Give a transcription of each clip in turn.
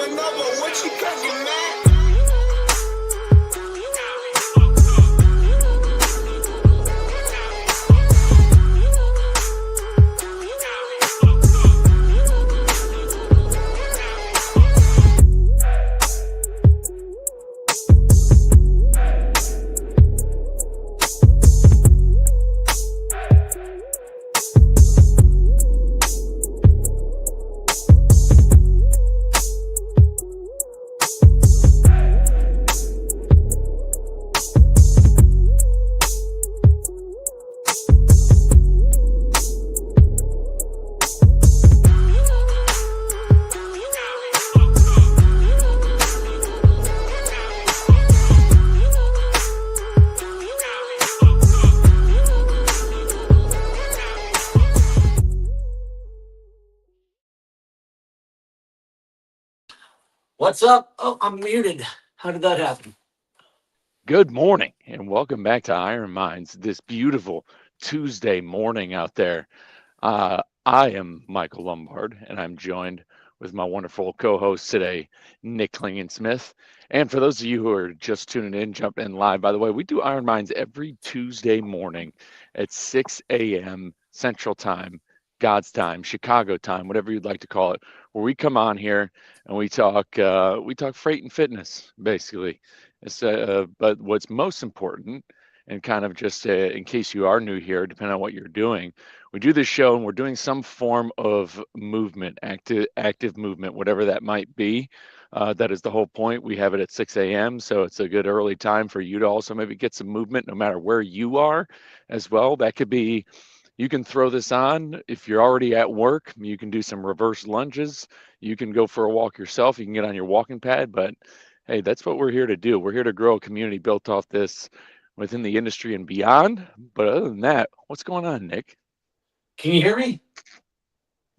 pulling over, what you cooking, man? What's up? Oh, I'm muted. How did that happen? Good morning and welcome back to Iron Minds this beautiful Tuesday morning out there. I am Michael Lombard and I'm joined with my wonderful co-host today, Nick Klingensmith. And for those of you who are just tuning in, jumping in live, by the way, we do Iron Minds every Tuesday morning at 6 a.m. Central Time, God's time, Chicago time, whatever you'd like to call it, where we come on here and we talk freight and fitness, basically. But what's most important, and kind of just in case you are new here, depending on what you're doing, we do this show and we're doing some form of movement, active movement, whatever that might be. That is the whole point. We have it at 6 a.m., so it's a good early time for you to also maybe get some movement, no matter where you are, as well. That could be. You can throw this on if you're already at work. You can do some reverse lunges. You can go for a walk yourself. You can get on your walking pad, but hey, that's what we're here to do. We're here to grow a community built off this within the industry and beyond. But other than that, what's going on, Nick? Can you hear me?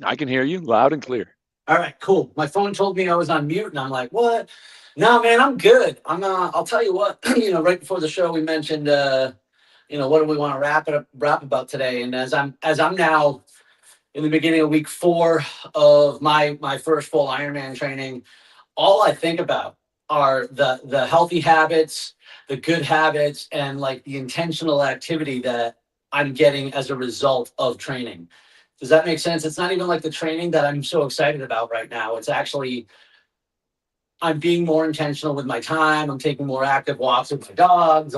I can hear you loud and clear. All right, cool. My phone told me I was on mute, and I'm like, "What? No, man, I'm good. I'm. I'll tell you what. Right before the show, we mentioned, what do we want to wrap about today? And as I'm now in the beginning of week 4 of my first full Ironman training, all I think about are the healthy habits, the good habits, and like the intentional activity that I'm getting as a result of training. Does that make sense? It's not even like the training that I'm so excited about right now. It's actually I'm being more intentional with my time. I'm taking more active walks with my dogs.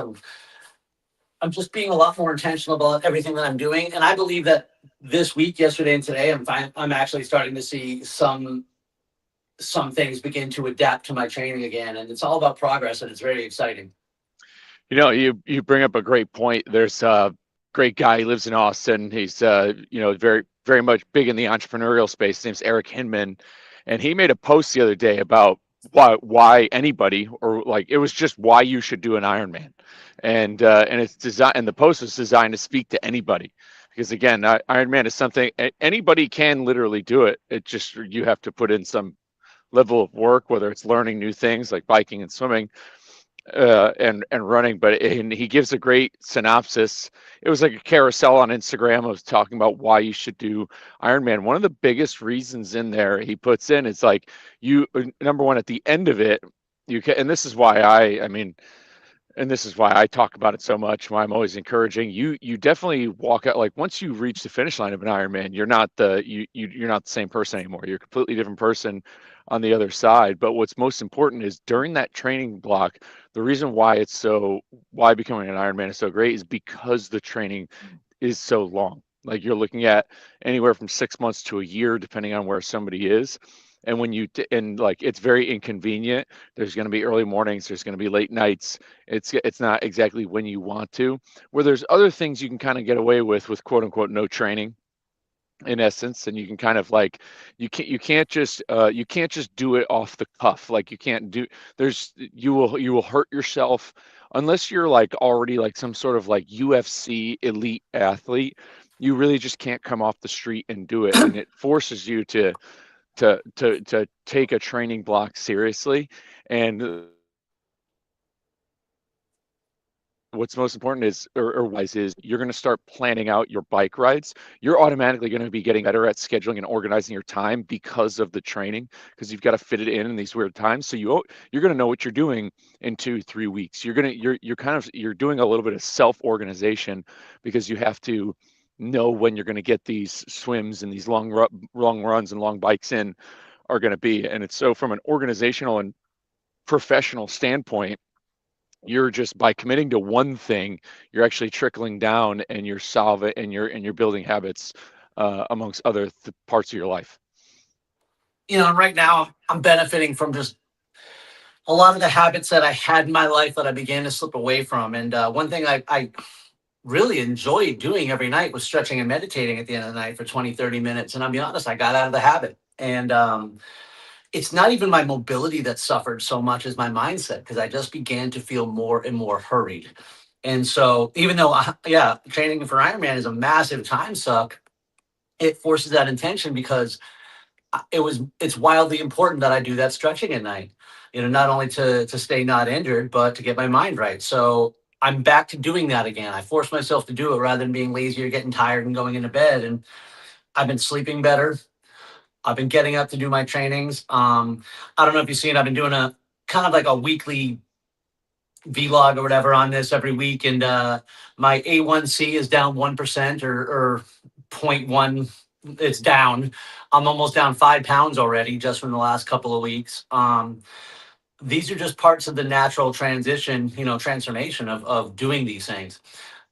I'm just being a lot more intentional about everything that I'm doing. And I believe that this week, yesterday and today, I'm actually starting to see some things begin to adapt to my training again, and it's all about progress, and it's very exciting. You bring up a great point. There's a great guy. He lives in Austin. He's very very much big in the entrepreneurial space. His name's Eric Hinman, and he made a post the other day about why anybody, or like it was just why you should do an Ironman, and it's designed, and the post was designed to speak to anybody, because again, Ironman is something anybody can literally do it. It just, you have to put in some level of work, whether it's learning new things like biking and swimming, and running. And he gives a great synopsis. It was like a carousel on Instagram. I was talking about why you should do Ironman. One of the biggest reasons in there he puts in, it's like, you, number one, at the end of it, you can, and this is why and this is why I talk about it so much, why I'm always encouraging you definitely walk out, like once you reach the finish line of an Ironman, you're not the same person anymore. You're a completely different person on the other side. But what's most important is during that training block, the reason why becoming an Ironman is so great is because the training is so long. Like you're looking at anywhere from 6 months to a year, depending on where somebody is. And and like, it's very inconvenient. There's going to be early mornings, there's going to be late nights. It's not exactly when you want to. Where there's other things you can kind of get away with quote unquote no training, in essence, and you can kind of like, you can't just do it off the cuff. Like you can't do there's you will hurt yourself unless you're like already like some sort of like UFC elite athlete. You really just can't come off the street and do it, and it forces you to take a training block seriously. And what's most important is, or wise is, you're going to start planning out your bike rides. You're automatically going to be getting better at scheduling and organizing your time because of the training, because you've got to fit it in these weird times. So you're going to know what you're doing in 2, 3 weeks. You're doing a little bit of self-organization, because you have to know when you're going to get these swims and these long runs and long bikes in are going to be. And it's so, from an organizational and professional standpoint, you're just, by committing to one thing, you're actually trickling down, and you're solving, and you're building habits amongst other parts of your life. And right now I'm benefiting from just a lot of the habits that I had in my life that I began to slip away from. And one thing I really enjoyed doing every night was stretching and meditating at the end of the night for 20, 30 minutes. And I'll be honest, I got out of the habit. And it's not even my mobility that suffered so much as my mindset, because I just began to feel more and more hurried. And so, even though, yeah, training for Ironman is a massive time suck, it forces that intention, because it's wildly important that I do that stretching at night. Not only to stay not injured, but to get my mind right. So I'm back to doing that again. I force myself to do it rather than being lazy or getting tired and going into bed. And I've been sleeping better. I've been getting up to do my trainings. I don't know if you've seen, I've been doing a kind of like a weekly vlog or whatever on this every week. And my A1C is down 1%, or point 0.1. It's down. I'm almost down 5 pounds already just from the last couple of weeks. These are just parts of the natural transition, transformation of doing these things.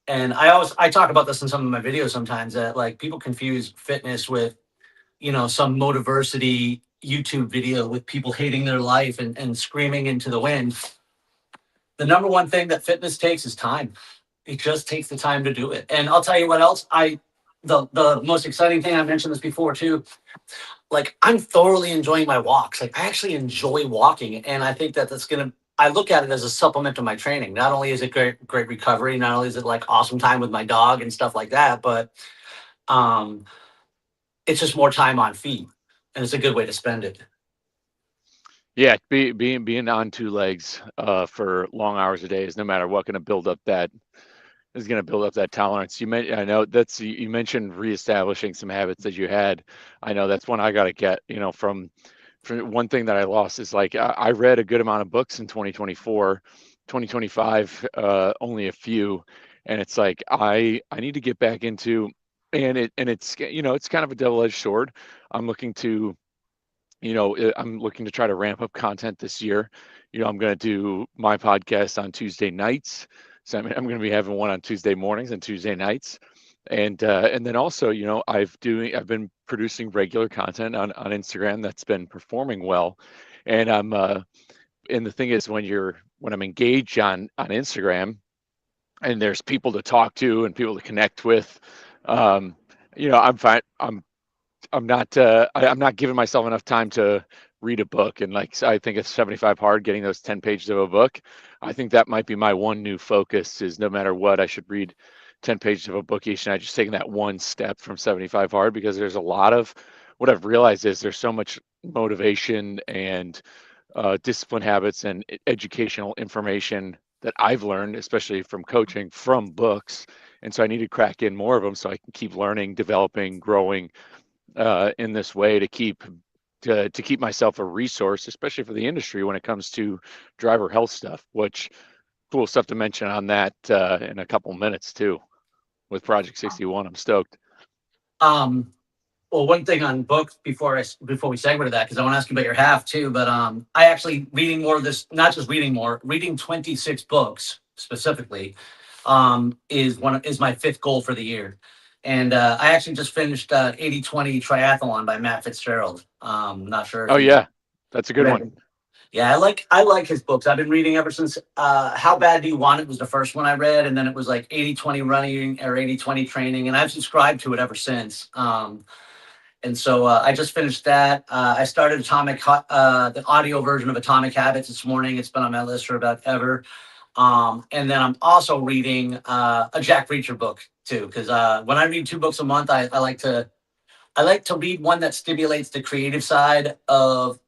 And I talk about this in some of my videos sometimes, that like people confuse fitness with, some motiversity YouTube video with people hating their life and screaming into the wind. The number one thing that fitness takes is time. It just takes the time to do it. And I'll tell you what else. The most exciting thing, I mentioned this before too, like I'm thoroughly enjoying my walks. Like I actually enjoy walking. And I think that I look at it as a supplement to my training. Not only is it great recovery, not only is it like awesome time with my dog and stuff like that, but um, it's just more time on feet, and it's a good way to spend it. Yeah, being on two legs for long hours a day is, no matter what, going to build up that tolerance. I know you mentioned reestablishing some habits that you had. I know that's one I got to get. From one thing that I lost is, like, I read a good amount of books in 2024, 2025, only a few, and it's like I need to get back into, it's kind of a double-edged sword. I'm looking to I'm looking to try to ramp up content this year. I'm going to do my podcast on Tuesday nights. So I'm going to be having one on Tuesday mornings and Tuesday nights. And then also, I've been producing regular content on Instagram that's been performing well. And and the thing is, when I'm engaged on Instagram, and there's people to talk to and people to connect with, I'm fine. I'm not giving myself enough time to read a book. And, like, I think it's 75 hard getting those 10 pages of a book. I think that might be my one new focus, is no matter what, I should read 10 pages of a book each night, just taking that one step from 75 hard, because there's a lot of, what I've realized is, there's so much motivation and discipline habits and educational information that I've learned, especially from coaching, from books. And so I need to crack in more of them so I can keep learning, developing, growing in this way, to keep myself a resource, especially for the industry when it comes to driver health stuff. Which, cool stuff to mention on that in a couple minutes too, with Project 61. I'm stoked. Um, well, one thing on books before we segue to that, because I want to ask you about your half too. But I actually reading more of this, not just reading more, reading 26 books specifically, is my fifth goal for the year. And I actually just finished 80/20 Triathlon by Matt Fitzgerald. Not sure Oh if you yeah, that's a good read one. it. Yeah, I like his books. I've been reading ever since How Bad Do You Want It was the first one I read, and then it was like 80/20 running or 80/20 training, and I've subscribed to it ever since. And so I just finished that. I started the audio version of Atomic Habits this morning. It's been on my list for about ever. And then I'm also reading a Jack Reacher book too, because when I read 2 books a month, I like to read one that stimulates the creative side of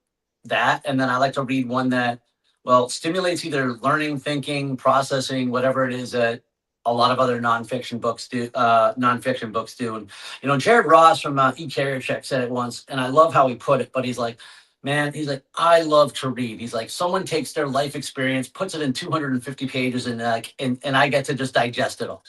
that, and then I like to read one that Well, stimulates either learning, thinking, processing, whatever it is that a lot of other nonfiction books do. Nonfiction books do, and Jared Ross from E Check said it once, and I love how he put it. But he's like, man, he's like, I love to read. He's like, someone takes their life experience, puts it in 250 pages, and and I get to just digest it all.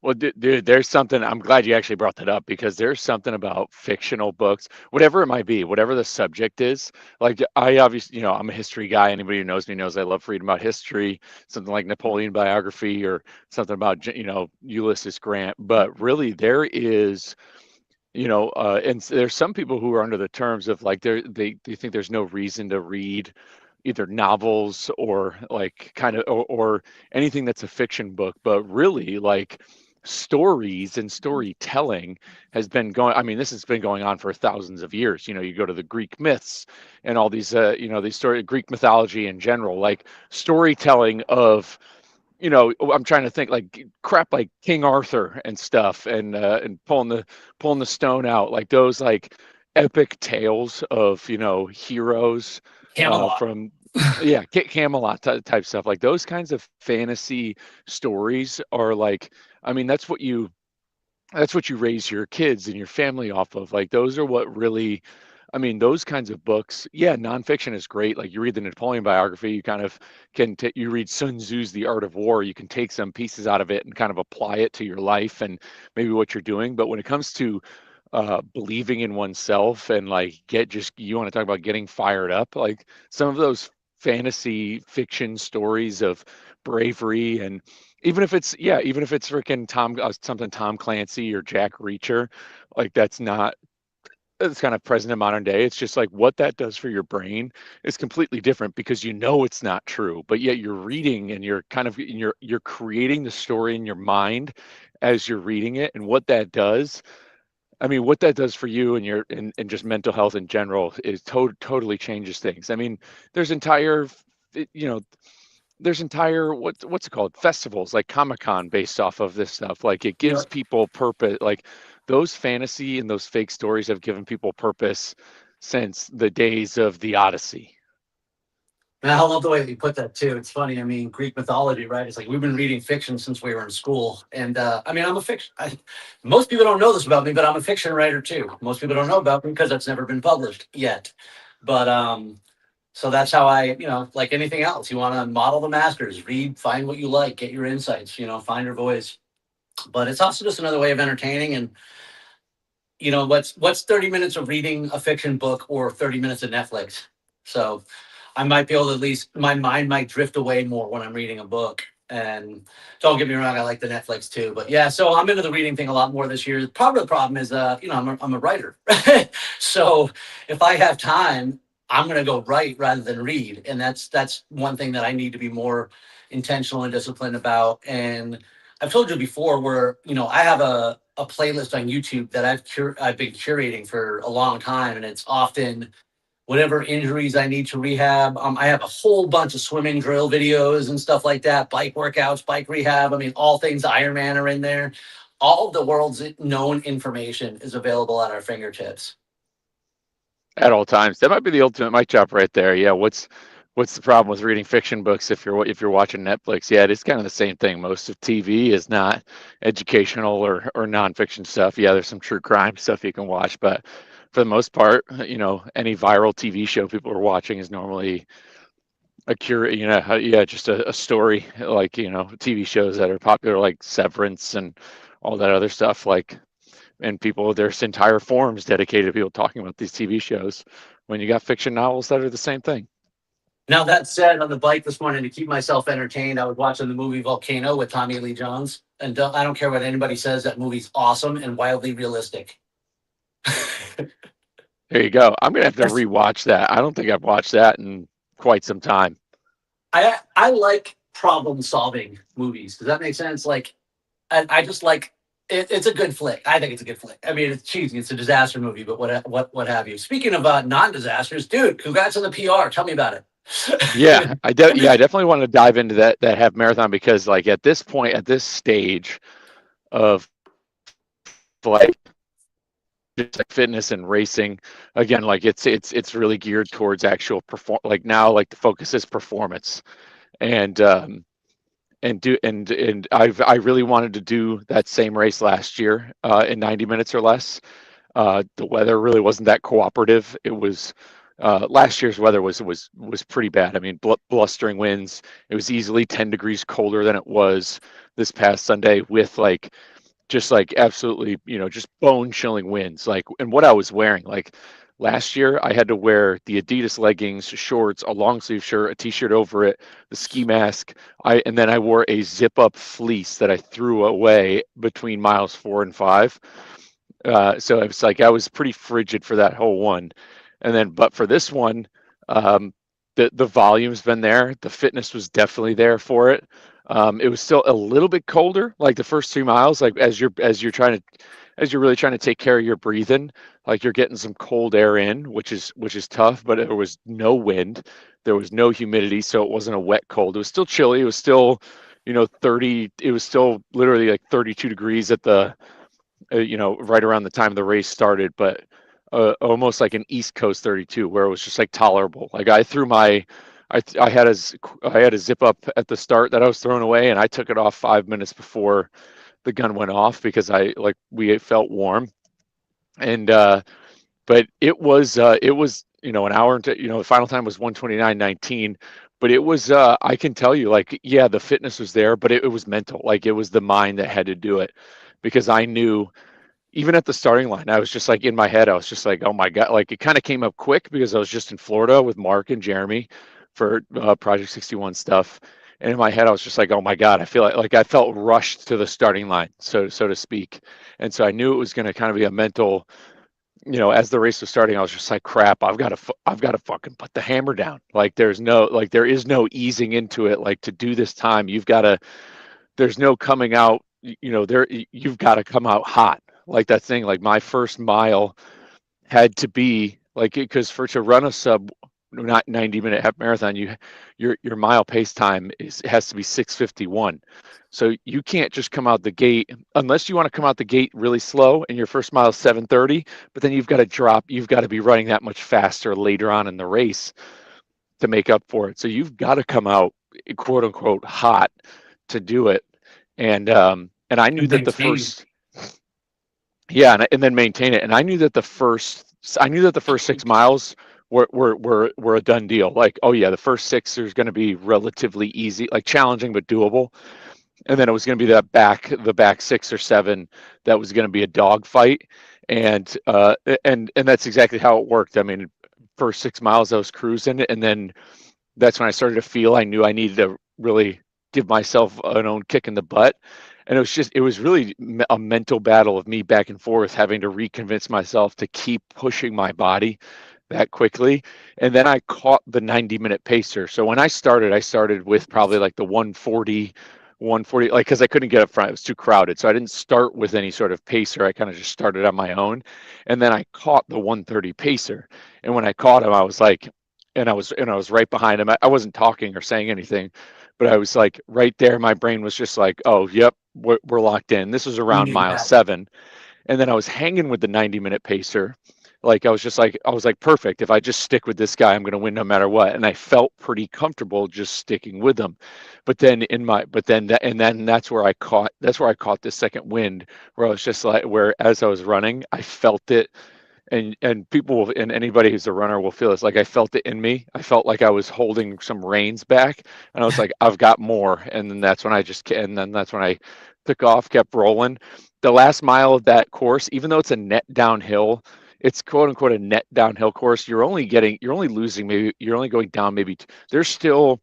Well, dude, there's something. I'm glad you actually brought that up because there's something about fictional books, whatever it might be, whatever the subject is. Like I obviously, I'm a history guy. Anybody who knows me knows I love reading about history, something like Napoleon biography or something about, Ulysses Grant. But really, there is, there's some people who are under the terms of like they think there's no reason to read either novels or like kind of or anything that's a fiction book, but really like stories and storytelling has been going. I mean, this has been going on for thousands of years. You go to the Greek myths and all these these story Greek mythology in general, like storytelling of, I'm trying to think like crap like King Arthur and stuff, and pulling the stone out, like those like epic tales of, heroes Camelot. from yeah, Camelot type stuff. Like those kinds of fantasy stories are like, I mean, that's what you raise your kids and your family off of. Like those are what really, I mean, those kinds of books. Yeah, nonfiction is great. Like you read the Napoleon biography, you kind of you read Sun Tzu's The Art of War. You can take some pieces out of it and kind of apply it to your life and maybe what you're doing. But when it comes to believing in oneself and like you want to talk about getting fired up, like some of those fantasy fiction stories of bravery, and even if it's freaking something Tom Clancy or Jack Reacher, like that's not, it's kind of present in modern day. It's just like what that does for your brain is completely different because it's not true, but yet you're reading and you're kind of you're creating the story in your mind as you're reading it. And what that does, I mean, what that does for you and and just mental health in general is totally changes things. I mean, there's entire, you know, there's entire what's it called, festivals like Comic-Con based off of this stuff. Like it Yeah. gives people purpose. Like those fantasy and those fake stories have given people purpose since the days of the Odyssey. Man, I love the way that you put that too. It's funny. I mean, Greek mythology, right? It's like we've been reading fiction since we were in school, and I mean, I'm a fiction. Most people don't know this about me, but I'm a fiction writer too. Most people don't know about me because that's never been published yet. But so that's how like anything else, you want to model the masters, read, find what you like, get your insights, find your voice. But it's also just another way of entertaining, and what's 30 minutes of reading a fiction book or 30 minutes of Netflix. So I might be able to, at least my mind might drift away more when I'm reading a book. And don't get me wrong, I like the Netflix too. But yeah, so I'm into the reading thing a lot more this year. Part of the problem is, I'm a writer. So if I have time, I'm going to go write rather than read. And that's one thing that I need to be more intentional and disciplined about. And I've told you before where, I have a playlist on YouTube that I've been curating for a long time. And it's often whatever injuries I need to rehab. I have a whole bunch of swimming drill videos and stuff like that, bike workouts, bike rehab. I mean, all things Ironman are in there. All of the world's known information is available at our fingertips. At all times. That might be the ultimate mic drop right there. Yeah, what's the problem with reading fiction books if you're watching Netflix? Yeah, it's kind of the same thing. Most of TV is not educational or nonfiction stuff. Yeah, there's some true crime stuff you can watch, but for the most part, any viral TV show people are watching is normally a yeah, just a story, like, TV shows that are popular like Severance and all that other stuff, like, and people, there's entire forums dedicated to people talking about these TV shows when you got fiction novels that are the same thing. Now, that said, on the bike this morning to keep myself entertained, I was watching the movie Volcano with Tommy Lee Jones. And I don't care what anybody says, that movie's awesome and wildly realistic. There you go. I'm gonna have to rewatch that. I don't think I've watched that in quite some time. I like problem solving movies. Does that make sense? Like, I just like it's a good flick. I think it's a good flick. I mean, it's cheesy. It's a disaster movie, but what have you? Speaking of non-disasters, dude, congrats on the PR. Tell me about it. Yeah, I definitely want to dive into that half marathon because like at this point, at this stage of like just like fitness and racing. Again, like it's really geared towards actual like now like the focus is performance. And I really wanted to do that same race last year in 90 minutes or less. The weather really wasn't that cooperative. It was last year's weather was pretty bad. I mean, blustering winds. It was easily 10 degrees colder than it was this past Sunday, with like just like absolutely, just bone chilling winds. Like, and what I was wearing, like last year, I had to wear the Adidas leggings, shorts, a long sleeve shirt, a t-shirt over it, the ski mask. And then I wore a zip up fleece that I threw away between miles 4 and 5. So it was like I was pretty frigid for that whole one. And then, but for this one, the volume's been there. The fitness was definitely there for it. It was still a little bit colder, like the first 3 miles, like as you're really trying to take care of your breathing, like you're getting some cold air in, which is tough. But there was no wind, there was no humidity, so it wasn't a wet cold. It was still chilly. It was still, 30. It was still literally like 32 degrees at the right around the time the race started, but almost like an East Coast 32, where it was just like tolerable. Like I had a zip up at the start that I was throwing away, and I took it off 5 minutes before the gun went off because we felt warm. And but it was an hour into, the final time was 1:29:19. But it was I can tell you, like, yeah, the fitness was there, but it was mental. Like, it was the mind that had to do it, because I knew even at the starting line, I was just like, in my head, I was just like, oh my God. Like, it kind of came up quick because I was just in Florida with Mark and Jeremy for Project 61 stuff. And in my head, I was just like, oh my God, I feel like I felt rushed to the starting line, so to speak. And so I knew it was going to kind of be a mental, as the race was starting, I was just like, crap, I've got to fucking put the hammer down. Like, there is no easing into it. Like, to do this time, there's no coming out, you've got to come out hot. Like that thing, like my first mile had to be like, because to run a sub not 90-minute half marathon, your mile pace time has to be 6:51. So you can't just come out the gate, unless you want to come out the gate really slow and your first mile is 7:30, but then you've got to be running that much faster later on in the race to make up for it. So you've got to come out, quote unquote, hot to do it. And I knew that the first, yeah, and then maintain it. And I knew that the first 6 miles were a done deal. Like, oh yeah, the first six there's going to be relatively easy, like challenging but doable. And then it was going to be the back 6 or 7 that was going to be a dogfight. And that's exactly how it worked. I mean, first 6 miles I was cruising, and then that's when I started to feel I knew I needed to really give myself an own kick in the butt. And it was really a mental battle of me back and forth, having to reconvince myself to keep pushing my body that quickly. And then I caught the 90-minute pacer. So when I started with probably like the 140, like, because I couldn't get up front, it was too crowded. So I didn't start with any sort of pacer. I kind of just started on my own. And then I caught the 130 pacer. And when I caught him, I was like, and I was right behind him. I wasn't talking or saying anything, but I was like right there. My brain was just like, oh, yep, we're locked in. This was around mile 7. And then I was hanging with the 90-minute pacer. Like, I was like, perfect. If I just stick with this guy, I'm going to win no matter what. And I felt pretty comfortable just sticking with him. But then that's where I caught this second wind, where I was just like, where as I was running, I felt it. And and anybody who's a runner will feel this. Like, I felt it in me. I felt like I was holding some reins back, and I was like, I've got more. And then that's when I took off, kept rolling. The last mile of that course, even though it's a net downhill, it's quote unquote a net downhill course. You're only losing, maybe you're only going down, maybe there's still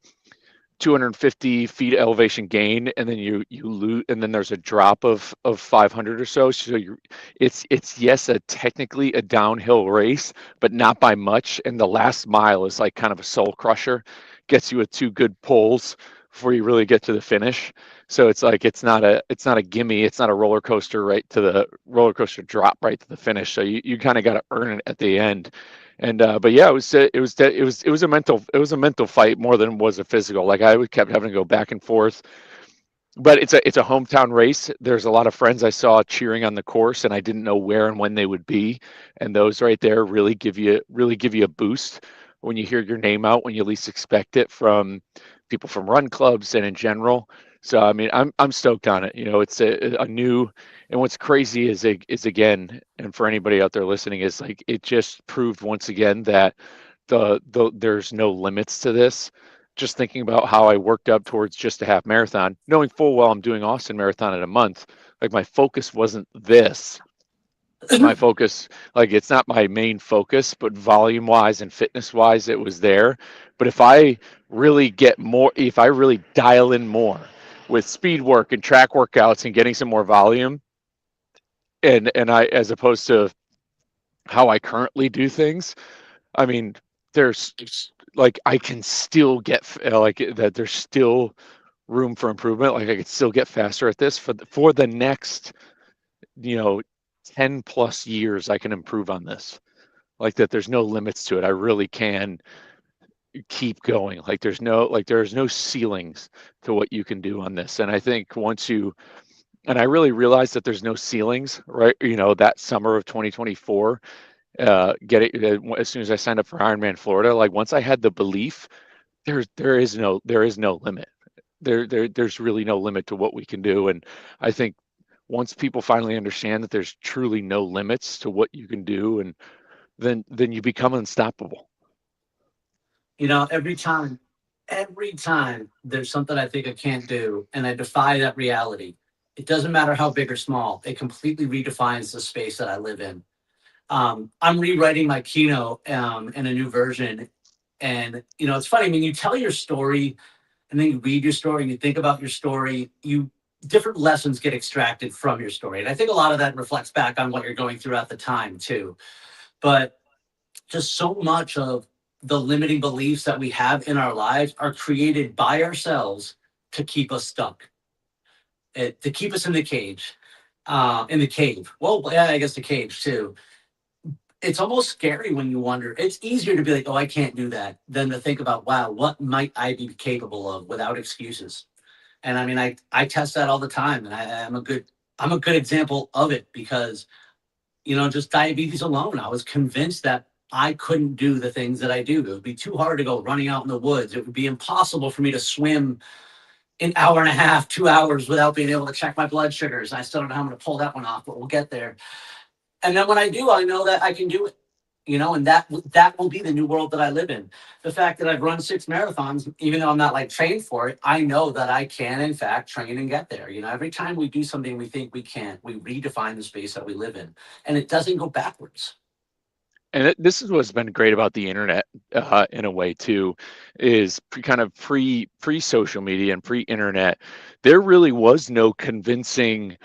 250 feet elevation gain, and then you lose, and then there's a drop of 500 or so. So it's yes, technically a downhill race, but not by much. And the last mile is like kind of a soul crusher, gets you with 2 good pulls before you really get to the finish. So it's like, it's not a gimme. It's not a roller coaster drop right to the finish. So you kind of got to earn it at the end. And but yeah, it was a mental fight more than it was a physical. Like, I kept having to go back and forth but it's a hometown race. There's a lot of friends I saw cheering on the course, and I didn't know where and when they would be. And those right there really give you a boost when you hear your name out when you least expect it from people from run clubs and in general. So I mean, I'm stoked on it. It's a new, and what's crazy is again, and for anybody out there listening, is like it just proved once again that there's no limits to this. Just thinking about how I worked up towards just a half marathon, knowing full well I'm doing Austin Marathon in a month. Like my focus wasn't this. My focus, like it's not my main focus, but volume wise and fitness wise, it was there. But if I really dial in more with speed work and track workouts and getting some more volume, and I, as opposed to how I currently do things, I mean, there's like I can still get like that. There's still room for improvement. Like I could still get faster at this for the next, you know, 10 plus years. I can improve on this. Like that. There's no limits to it. I really can keep going. There's no ceilings to what you can do on this. And I think and I really realized that there's no ceilings, right? That summer of 2024, as soon as I signed up for Ironman Florida, like once I had the belief, there is no limit. There's really no limit to what we can do. And I think once people finally understand that there's truly no limits to what you can do, and then you become unstoppable. Every time there's something I think I can't do, and I defy that reality, it doesn't matter how big or small, it completely redefines the space that I live in. I'm rewriting my keynote in a new version. And, it's funny. I mean, you tell your story and then you read your story and you think about your story, different lessons get extracted from your story. And I think a lot of that reflects back on what you're going through at the time, too. But just so much of the limiting beliefs that we have in our lives are created by ourselves to keep us stuck, to keep us in the cage, in the cave. Well, yeah, I guess the cage, too. It's almost scary when you wonder. It's easier to be like, oh, I can't do that, than to think about, wow, what might I be capable of without excuses? And I mean, I test that all the time, and I'm a good example of it because just diabetes alone, I was convinced that I couldn't do the things that I do. It would be too hard to go running out in the woods. It would be impossible for me to swim an hour and a half, 2 hours without being able to check my blood sugars. I still don't know how I'm going to pull that one off, but we'll get there. And then when I do, I know that I can do it. And that will be the new world that I live in. The fact that I've run 6 marathons, even though I'm not like trained for it, I know that I can in fact train and get there. Every time we do something we think we can't, we redefine the space that we live in, and it doesn't go backwards. And this is what's been great about the internet, in a way too, is kind of pre social media and pre internet. There really was no convincing,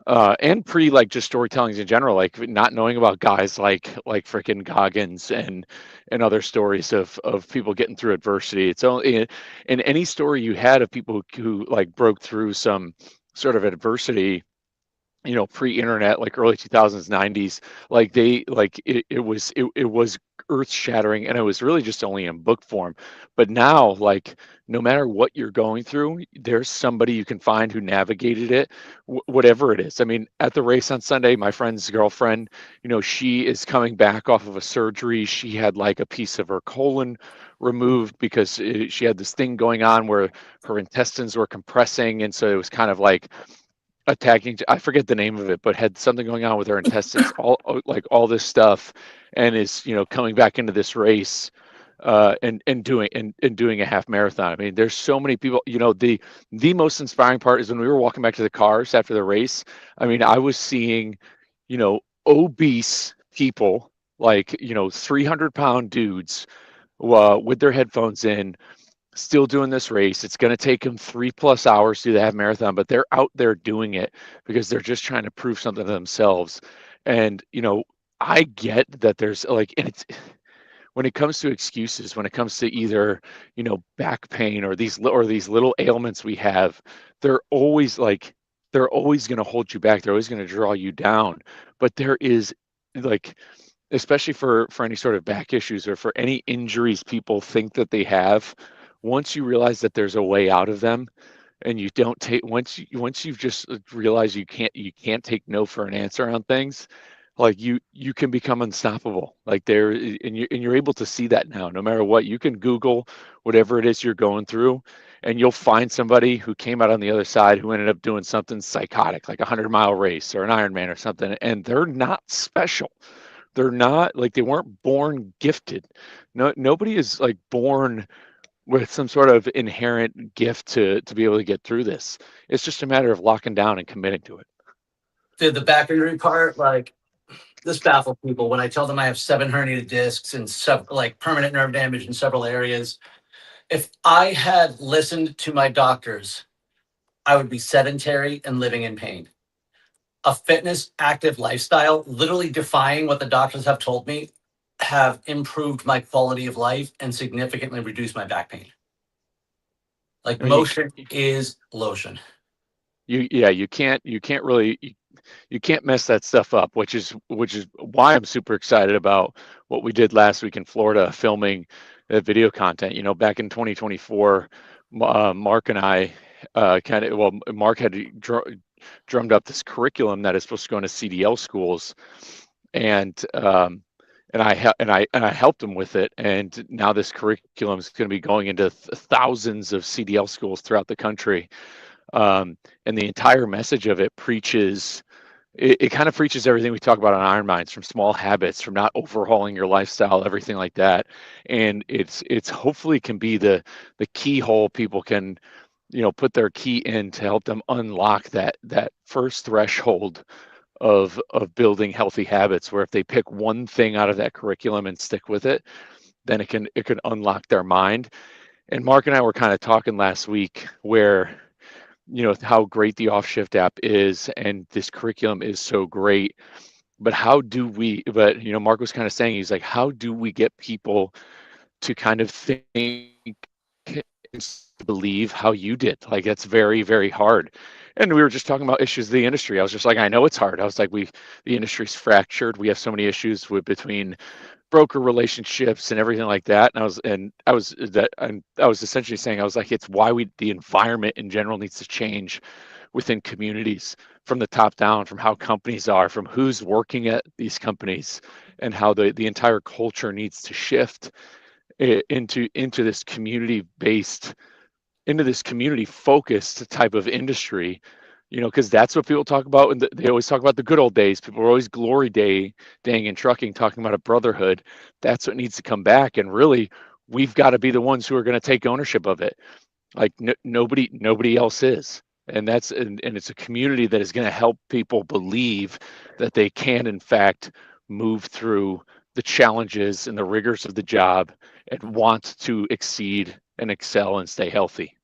and pre like just storytellings in general, like not knowing about guys like freaking Goggins and other stories of people getting through adversity. It's only in any story you had of people who like broke through some sort of adversity, pre-internet, like early 2000s, 90s, like it was earth-shattering, and it was really just only in book form. But now, like, no matter what you're going through, there's somebody you can find who navigated it, whatever it is. I mean, at the race on Sunday, my friend's girlfriend, she is coming back off of a surgery. She had like a piece of her colon removed because she had this thing going on where her intestines were compressing, and so it was kind of like attacking, I forget the name of it, but had something going on with her intestines, all this stuff, and is coming back into this race, and doing a half marathon. I mean, there's so many people. The most inspiring part is when we were walking back to the cars after the race. I mean, I was seeing, obese people, like 300-pound dudes, with their headphones in, still doing this race. It's going to take them 3+ hours to do the half marathon, but they're out there doing it because they're just trying to prove something to themselves. And, I get that there's like, and it's, when it comes to excuses, when it comes to either, back pain or these little ailments we have, they're always like, they're always going to hold you back. They're always going to draw you down. But there is like, especially for any sort of back issues or for any injuries people think that they have, once you realize that there's a way out of them, and you don't take once you've just realized you can't take no for an answer on things, like you can become unstoppable. Like there, and you're able to see that now. No matter what, you can Google whatever it is you're going through, and you'll find somebody who came out on the other side who ended up doing something psychotic, like a 100-mile race or an Ironman or something, and they're not special. They're not like they weren't born gifted. No, nobody is like born with some sort of inherent gift to be able to get through this. It's just a matter of locking down and committing to it. Dude, the back injury part, like this baffles people when I tell them I have 7 herniated discs and like permanent nerve damage in several areas. If I had listened to my doctors, I would be sedentary and living in pain. A fitness, active lifestyle, literally defying what the doctors have told me, have improved my quality of life and significantly reduced my back pain. Like I mean, motion is lotion. you can't really you can't mess that stuff up, which is why I'm super excited about what we did last week in Florida, filming video content. Back in 2024, Mark and I Mark had drummed up this curriculum that is supposed to go into CDL schools, and I helped him with it, and now this curriculum is going to be going into thousands of CDL schools throughout the country. And the entire message of it preaches it kind of preaches everything we talk about on Iron Minds, from small habits, from not overhauling your lifestyle, everything like that. And it's hopefully can be the keyhole people can put their key in to help them unlock that first threshold of building healthy habits, where if they pick one thing out of that curriculum and stick with it, then it can unlock their mind. And Mark and I were kind of talking last week where how great the off shift app is, and this curriculum is so great, but Mark was kind of saying, he's like, how do we get people to kind of think and believe how you did? Like, that's very, very hard. And we were just talking about issues of the industry. I was just like, I know it's hard. I was like, the industry's fractured. We have so many issues between broker relationships and everything like that. And I was essentially saying, I was like, it's why the environment in general needs to change within communities, from the top down, from how companies are, from who's working at these companies, and how the entire culture needs to shift into this community focused type of industry. Because that's what people talk about, and they always talk about the good old days. People are always glory daying in trucking, talking about a brotherhood. That's what needs to come back, and really, we've got to be the ones who are going to take ownership of it. Like, nobody else is, and it's a community that is going to help people believe that they can, in fact, move through the challenges and the rigors of the job and want to exceed and excel and stay healthy.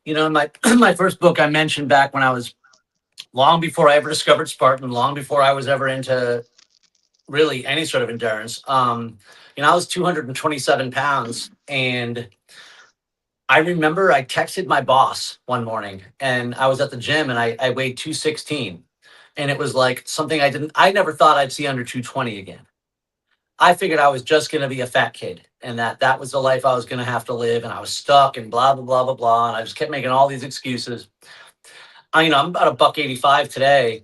In my my first book, I mentioned back when I was, long before I ever discovered Spartan, long before I was ever into really any sort of endurance. I was 227 pounds, and I remember I texted my boss one morning, and I was at the gym, and I weighed 216, and it was like something I never thought I'd see under 220 again. I figured I was just going to be a fat kid, and that was the life I was going to have to live. And I was stuck and blah, blah, blah, blah, blah. And I just kept making all these excuses. I'm about a buck 85 today,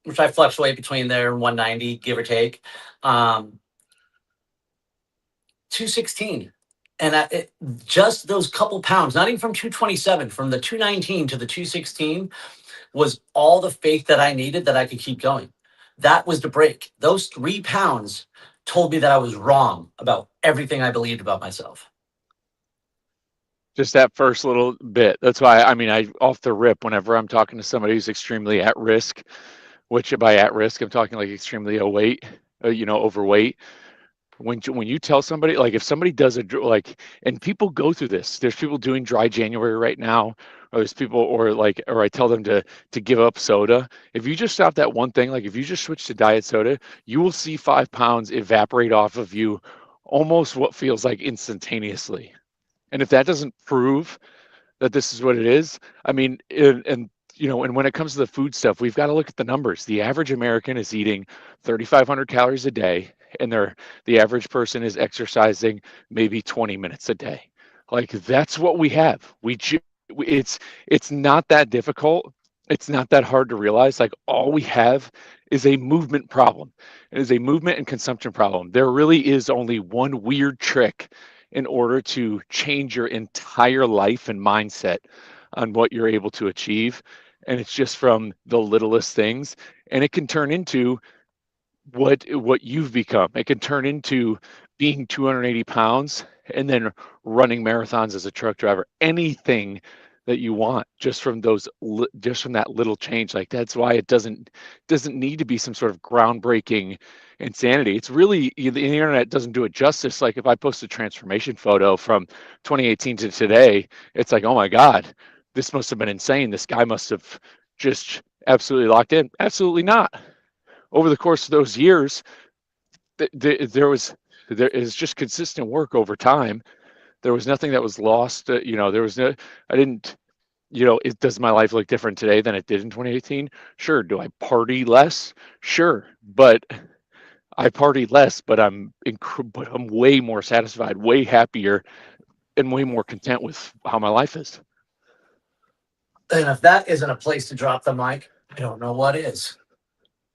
which I fluctuate between there and 190, give or take. 216. And just those couple pounds, not even from 227, from the 219 to the 216, was all the faith that I needed that I could keep going. That was the break. Those 3 pounds told me that I was wrong about everything I believed about myself. Just that first little bit. That's why, I off the rip, whenever I'm talking to somebody who's extremely at risk, which by at risk, I'm talking like extremely overweight. When you tell somebody, like, if somebody does and people go through this, there's people doing dry January right now, or there's people, or I tell them to give up soda. If you just stop that one thing, like if you just switch to diet soda, you will see 5 pounds evaporate off of you almost what feels like instantaneously. And if that doesn't prove that this is what it is, and when it comes to the food stuff, we've got to look at the numbers. The average American is eating 3,500 calories a day, and the average person is exercising maybe 20 minutes a day. Like, that's what we have. it's not that difficult. It's not that hard to realize. Like all we have is a movement problem. It is a movement and consumption problem. There really is only one weird trick in order to change your entire life and mindset on what you're able to achieve. And it's just from the littlest things. And it can turn into what you've become. It can turn into being 280 pounds and then running marathons as a truck driver. Anything that you want just from just from that little change. Like that's why it doesn't need to be some sort of groundbreaking insanity. It's really the internet doesn't do it justice. Like if I post a transformation photo from 2018 to today, it's like, oh my God, this must have been insane. This guy must have just absolutely locked in. Absolutely not. Over the course of those years, there is just consistent work over time. There was nothing that was lost. There was no. I didn't. Does my life look different today than it did in 2018? Sure. Do I party less? Sure, but I party less, but but I'm way more satisfied, way happier, and way more content with how my life is. And if that isn't a place to drop the mic, I don't know what is.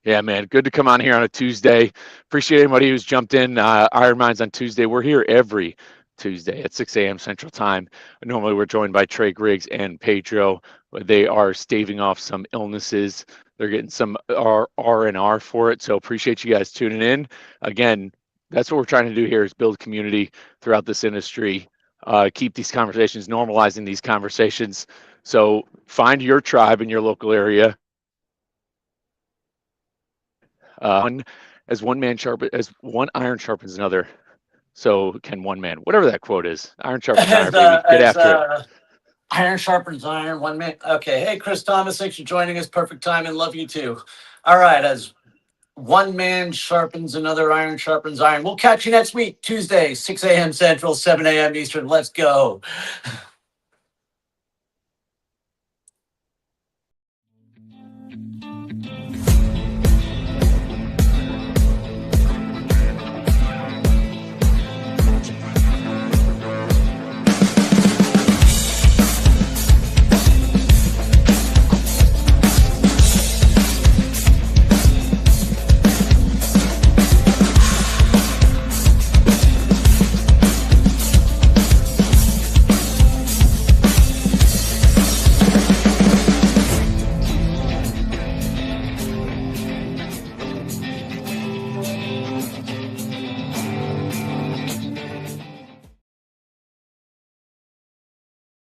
Yeah, man. Good to come on here on a Tuesday. Appreciate anybody who's jumped in. Iron Minds on Tuesday. We're here every Tuesday at 6 a.m. Central Time. Normally, we're joined by Trey Griggs and Pedro. They are staving off some illnesses. They're getting some R&R for it. So appreciate you guys tuning in. Again, that's what we're trying to do here is build community throughout this industry. Keep these conversations, normalizing these conversations. So find your tribe in your local area. As one iron sharpens another, so can one man. Whatever that quote is. Iron sharpens iron, baby. Get after it. Iron sharpens iron, one man. Okay. Hey, Chris Thomas, thanks for joining us. Perfect time and love you too. All right. As one man sharpens another, iron sharpens iron. We'll catch you next week, Tuesday, 6 a.m. Central, 7 a.m. Eastern. Let's go.